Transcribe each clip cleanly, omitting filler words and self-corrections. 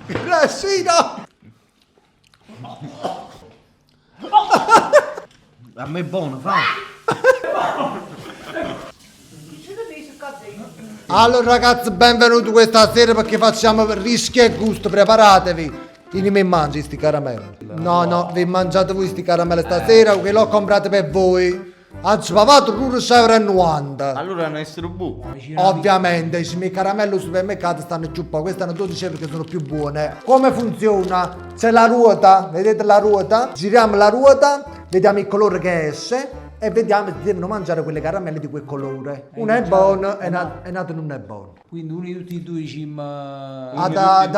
Crescino! A me è buono, fa. Allora ragazzi, benvenuti questa sera perché facciamo rischio e gusto, preparatevi. Io mi mangio sti caramelli. No, vi mangiate voi sti caramelli stasera, che l'ho comprato per voi. Anzi, pagato 1,90 €. Allora devono essere buoni. Ovviamente, i miei caramelli al supermercato stanno più poco, queste hanno 12 € che sono più buone. Come funziona? C'è la ruota, vedete la ruota? Giriamo la ruota, vediamo il colore che esce e vediamo se devono mangiare quelle caramelle di quel colore. Uno è buono e l'altro non è buono. Quindi uno di tutti e due ci Ah, la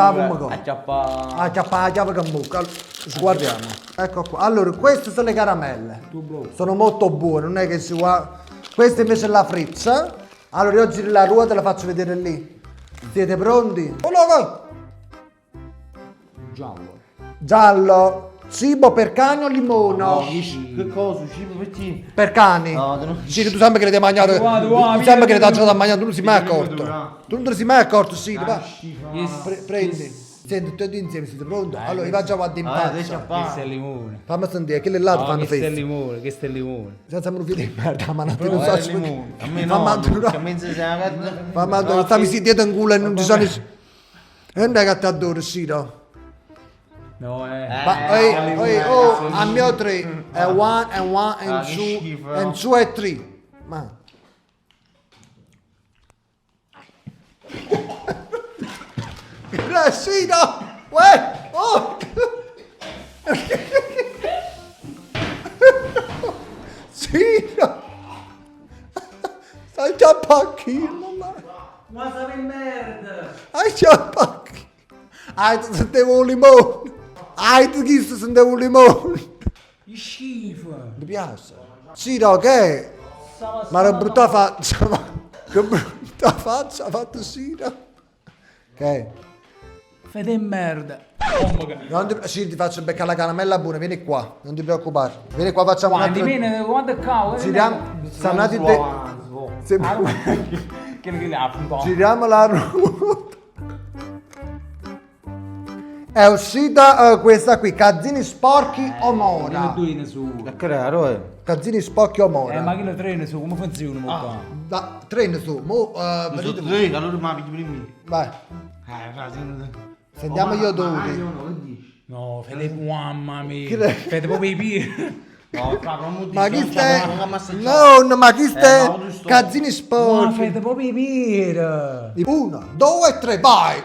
chiave che mucca. Guardiamo. Ecco qua. Allora, queste sono le caramelle. Sono molto buone, non è che si va. Questa invece è la frizza. Allora, io giro la ruota e la faccio vedere lì. Siete pronti? giallo. Giallo. Cibo per cani o limone? Che cosa? Cibo per chi? Per cani? No, non... Sì, tu sembra che le hai mangiato. Tu sembra che le hai già mangiato, tu non sei mai accorto. Tu non ti sei mai accorto, sì. Va. Prendi. Senti, tutti insieme siete pronti? Allora, io faccio ad impaccia. Questo è il limone. Fammi sentire, che le là fanno Questo è il festa. limone, questo è il limone. Senza mi di merda, ma non ti No, so è se limone. A me Fa no, mangiare- che mezzo sei una carta. Mamma, stammi si dietro in culo e non ci sono. E non è che ti adoro, sì, no? No, A mio 3 è 1 and che 2 schifo, and 2 e 3. Ma. Grassino! Uè! Oh! Sì! No. Stai già pacchino, ma sei merda! hai già pacchino! Hai tu sentivo un limone! Hai tu chi sentivo un limone! Schifo! Mi piace? Sì, no, che è? Ma una brutta faccia, ma che brutta faccia ha fatto Sira. Che è? Fede merda! Sì, ti faccio beccare la caramella buona, vieni qua, non ti preoccupare. Vieni qua, facciamo un Quanti altro. meno, quanto cavo? Giriamo, stanno andati te. Che ne ha un Giriamo la ruota. È uscita questa qui, Cazzini sporchi o mora. due in su. Che caro è? Cazzini sporchi o mora. Ma che ne tre in su, come funziona qua? Da, treno su, mo, Sono vedete- tre, allora mi pigli prima. vai. Frate. Sentiamo io dove. No, Fede, mamma Che mia. ne- Fede proprio i piedi. No, fra, non mi Ma chi dici, stai? non mi assaggiare. No, ma chi stai? no, giusto. Cazzini Ma sporchi. Fede proprio i piedi. 1, 2, 3, vai!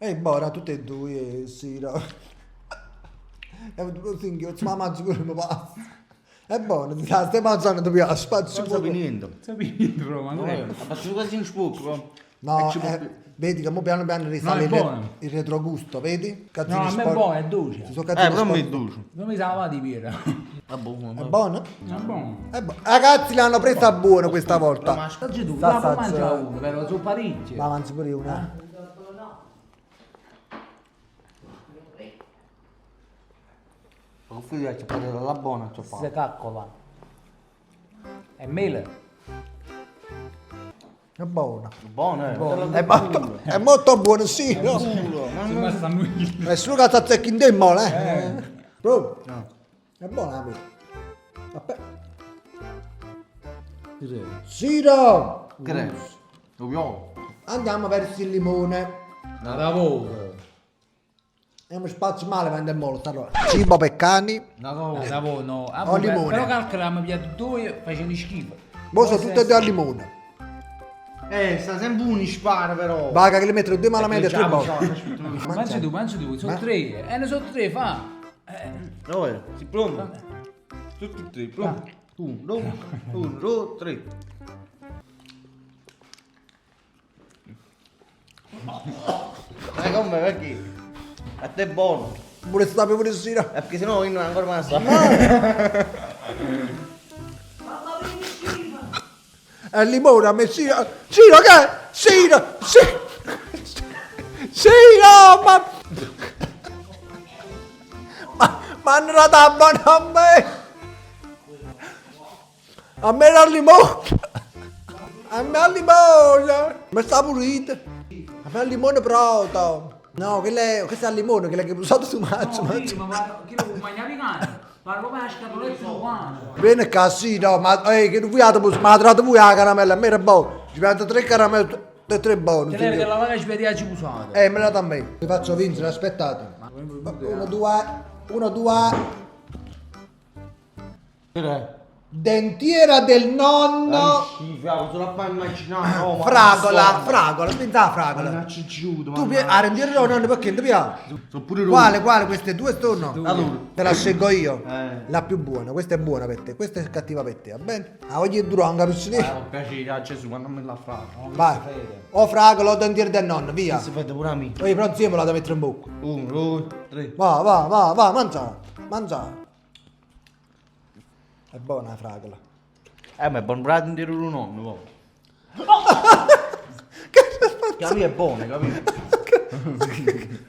E buona, tutte e due, sì, no. E due singhiozzi, ma mangio pure mi passa. È buono, ti stai mangiando, ti piace, spazio Non sapevi fuoco. niente. Sapete, bro, ma come? Ha fatto così in spocco. No, vedi che mo piano piano risale No, è buono. il retrogusto, vedi? Cazzini No, a me è sporchi. buono, è dolce. Ci sono cazzini Però mi è sporchi. dolce. Non mi sa di piedi. È buono. È buono? È buono. È buono. Ragazzi, l'hanno presa buona questa volta. Oggi tu, Sta la puoi faccia- mangiare uno, però sono parecchie. Ma mangi pure una. Ho figlio ci parla la buona, ci fa. Se caccola. È mele. È buona. Buono, È molto buono, sì, no? Se ma stanno lì. Nessuno che ti azzecchi in te, mole, Bro, è buona la mela. Aspetta. Sì, no! Che lo viola. Andiamo verso il limone. Da voce. E mi spazio male quando è molto, allora. Cibo per cani. Da voce, no. O limone. Però calcola, mi piace due, facendo schifo. Mo sono tutte e due al limone. Sta sempre uno spara però. Vaga che le metto due malamente e tre volte. Mangi tu, sono tre. Ne sono tre, fa. Dove? Si pronto? Tutti e tre, pronto? 1, 2, 3. Ma come perché? A te è buono. Pure stare pure sera. Perché sennò io non ancora massa. È il limone a me, Siro. Siro che? Siro! Siro! Ma non la davano a me! A me era il limone! A me al limone! Ma sta pulita! Ma il limone pronto. No, questo è il limone, quello che hai usato tu mazzo. No, sì, ma chi lo può mangiare picante? Parlo per la scatoletta quanto. Vieni qua, sì, no, ma che tu vuoi ma la trovate voi la caramella, a me era buono. Ci prendo 3 caramelle, 3 buoni. Te che la vaga speriaci usata. Me la date a me. Vi faccio vincere, aspettate. 1, 2, 1, 2. Dentiera del nonno. Schifo, solo a immaginare. No, ma Fragola, spinta la fragola. mannaggia giudo, Tu a rendere nonno perché ti piace? sono pure rotto. Quale? Queste due sono? Allora. Te la scelgo io. La La più buona, questa è buona per te, questa è cattiva per te, va bene? Ah, voglio durare, capisci? Ho piacere a Gesù quando me l'ha fatto. Vai. O fragola o dentiera del nonno, via. Si vede pure a me. Poi però insieme la da mettere in bocca. 1, 2, 3. Va, mangia. È buona la fragola. Ma è buon prato intero un nonno, po'. Che a me è buono, capito?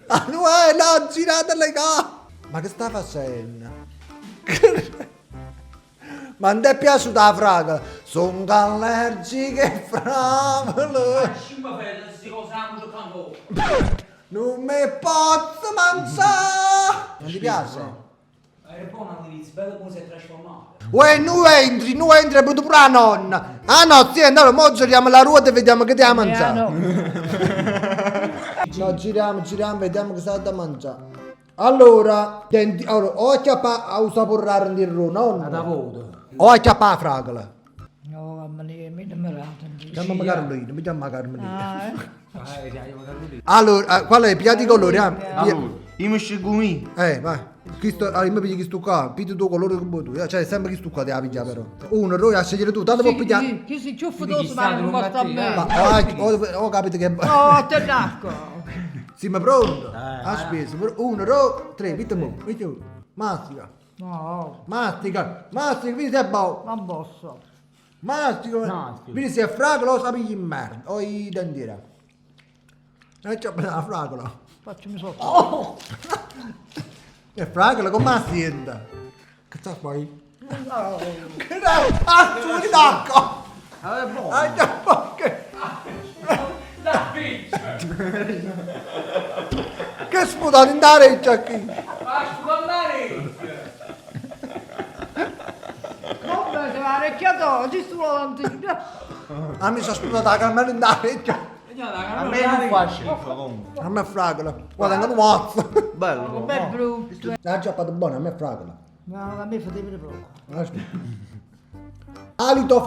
Ah, no, girate le cose. Ma che sta facendo? Ma non ti è piaciuta la fragola? Sono allergiche fragole. Scimma fede, si cos'hanno giocando. Non mi posso mangiare. Non ti piace? È buona all'inizio, bello come si è trasformato. Uè, non entri, è venuto pure la nonna. Ah no, sì, andiamo, mo giriamo la ruota e vediamo che ti ha mangiato. No, giriamo, vediamo che sta da mangiare. Allora, o acchiappa a usare per rendere nonno. Da voto. O acchiappa la fragola. No, mamma mia, mi demorate. Chiamami Carolina, mi chiama Carolina. Ah, Allora, qual è? Piatti colori, Allora, io mi scelgo me. Vai. Allora, io mi pigli questo qua, pigli tu colore che vuoi tu. Cioè, sempre questo qua ti la piglia però. Uno, noi a scegliere tu, tanto può pigliare. chi si ciuffa Quindi tu, chi ma sta non lungo a sta te, bene. Ho capito che... Oh, te l'acqua. Siamo pronti? Aspetta, 1, 2, 3, vediamo. Mastica. No, Mastica, vedi se è buono. non posso. Mastica, vedi se è fragola o sapigli in merda. O i dentiera. C'è la fragola. Facciami sotto. Oh! È fragola con mastica. Che sta poi? No. Che dai? Ah, tu di tacco! È buono. Ah, già, che... La pizza. Che sputato in dareccia qui! Ma scusate. Come se va recchiato, ci sto davanti. A me si è sputata la caramella in dareccia. A me non fa schifo comunque. A me è fragola. Guarda, non mazzo. Bello. Com'è brutto. La giappa buona, a me è fragola. No, a me fa vedere proprio. Aspetta. Alito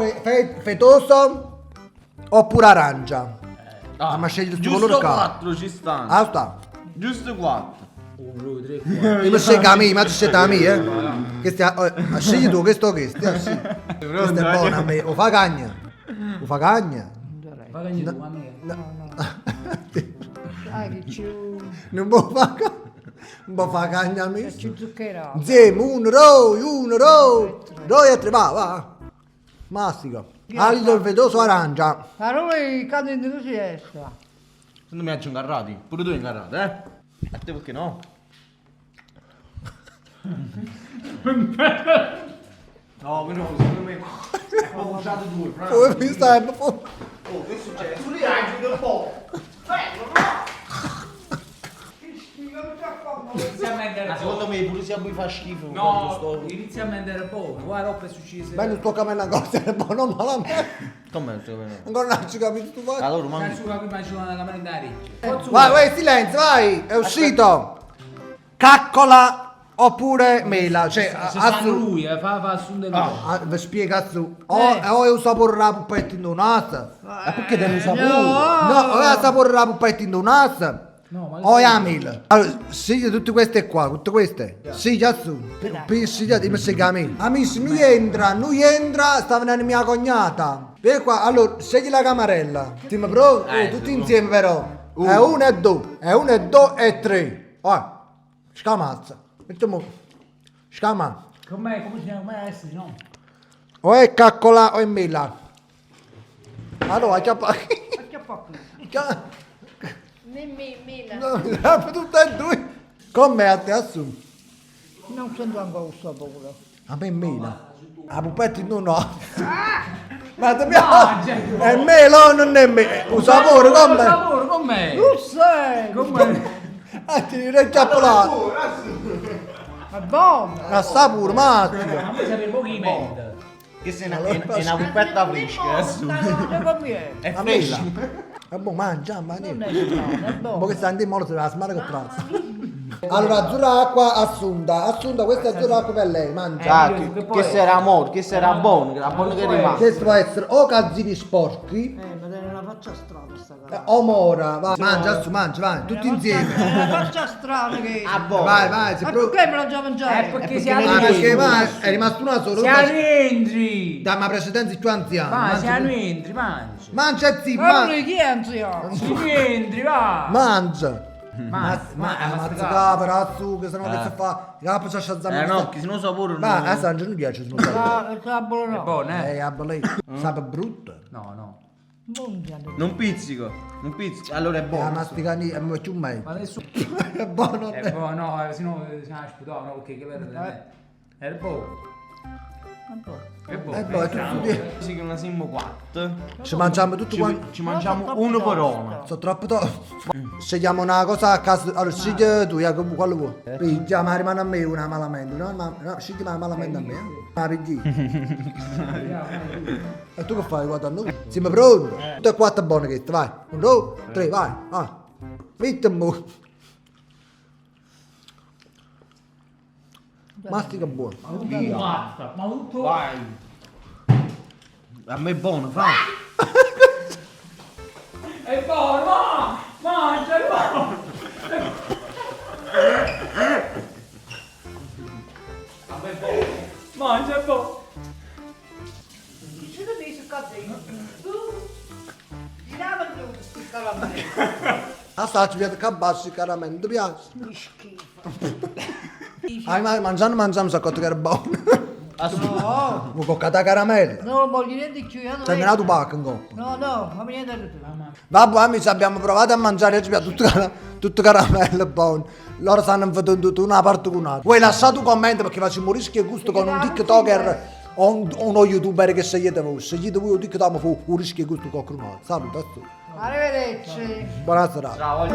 fetoso oppure arancia? Ma scegli il tuo Giusto colore qua. 4 ci stanno. Ah, sta. Giusto 4. 1, 2, 3, 4. Io mi scelgo a me, ma tu scegli a me, Che stia, scegli tu, questo che stia, sì. Questo è buono a me. O fa cagna. O fa cagna. Va che tu, a me. Sai che ci... Non può fa cagna a me. ci zucchero. Insieme, 1, 2 e 3, va. Mastica. Alito fetoso arancia. Allora i cade in entusiasta. Secondo me ci ingarrati. Pure tu ingarrato, A te perché no? No, però secondo me ho mangiato 2. Come mi stai? Oh, che succede? Tu li hai un po'. Inizialmente era Secondo buono. me pure se a voi fa schifo. No, inizialmente era buono. Guarda, roba è successo. Bene, il tuo cammello ancora è buono, ma la me. Com'è il tuo veneno? Ancora non ci capito tu fai. Allora, Sai mangi. su che prima ci vuole la camera in aria. Vai, silenzio, vai. È uscito. Caccola oppure mela. Cioè, Se sta assu. lui, fa assunto lui. Vi spiega su. O è un sapore la puppetta in donata. Ma perché te lo sapore? No, o è il sapore la puppetta in donata. No, ma O è la mela. Allora, scegli tutte queste qua, tutte queste. Sì, già su. Scegli, mi spiega a me. Amici, non entra, sta venendo mia cognata. Per qua, allora, scegli la camarella. Siamo pronti? Tutti insieme però. È 1 e 2. È 1 e 2 e 3. Scamazza. Mettiamo. Scamazza. Com'è? Come si chiama? Come essere, no? O è caccola o è mela. Allora, chiappa. Acchiappa qui. Mila. No, tutte e due. Com'è a te assumo? Non sento ancora questo sapore. A me è mela. A puppetta no. Ma ti piace? È mela o non è mela? Un sapore com'è? Sapore, come Com'è? Tu sei! Com'è? Ti direi già polato. È buono! Ma sta pure, Matti. A me serve pochi merda. Che sei una puppetta fresca, è A fresca. E boh, mangia, mangia. Non è strano, è Ma buono! che sta in molo se la smara che trazza. Allora, azzurra acqua, Assunta, questa è azzurra acqua per lei, mangia. Ah, che sarà amore, che sarà buono che rimane. Questo può essere o calzini sporchi Ma tiene una faccia strana sta cosa! o mora. Vai, mangia, Assu, mangia, vai, tutti insieme. Una faccia strana che... Ah, buono. Vai, Ma perché me la già mangiare? Perché Ah, siamo perché vai, è rimasto una sola. Siamo entri. Dai, ma precedenza più anziano. Va, siamo Mangia, entri, mangia. mangia zitto, Ma chi è anziano? Siamo entri, va. mangia. Ma Mazzica per Assu, che sennò che si fa? Capo c'ha zammare. No, che se no sapore Ma a non... San Giorgio non piace, se non sa. La buona è no! buono, eh? A lei, sape brutto. No, no. Non pizzico, non pizzico. Allora è La buono. masticani è più meglio. Ma adesso È buono. è buono, no, se no si ha sputato, no, perché che era è buono. È buono. È buono, è tutto di- Sì che ne siamo 4. Ci mangiamo tutto quanto. Ci mangiamo uno per uno. Sono troppo scegliamo una cosa a caso. Allora, scegli tu, Jacopo, quale vuoi? Piglia, ma rimane a me una malamente. No, scegli ma malamente a me. Ma pigli. E tu che fai? Guarda, noi siamo pronti. Tutte e quattro buone che vai. 1, 2, 3, vai. Vitemo. Mastica buono. Ma tutto. Vai. A me è buono, fa. È buono, no! Mangia, è buono! Vabbè, è buono. Mangia, è buono! Ci devi su cazzino? Tirava giù questi caramelli! Assaggi via che bassi caramelle, ti piace? Che schifo! Mangiando un sacco che era buono. No! Un coccata caramella. Non lo voglio niente di più, io C'è venuto pacco in coppa. No, no, ma niente di più. Vabbè, amici, abbiamo provato a mangiare, ci piace tutto caramelle buono. Loro stanno facendo una parte con un'altra. Vuoi lasciare un commento perché facciamo un rischio gusto con un TikToker o uno YouTuber che scegliete voi. Scegliete voi un TikTok ma fu un rischio gusto con qualcun altro. Saluto. Arrivederci! Buonasera. Ciao.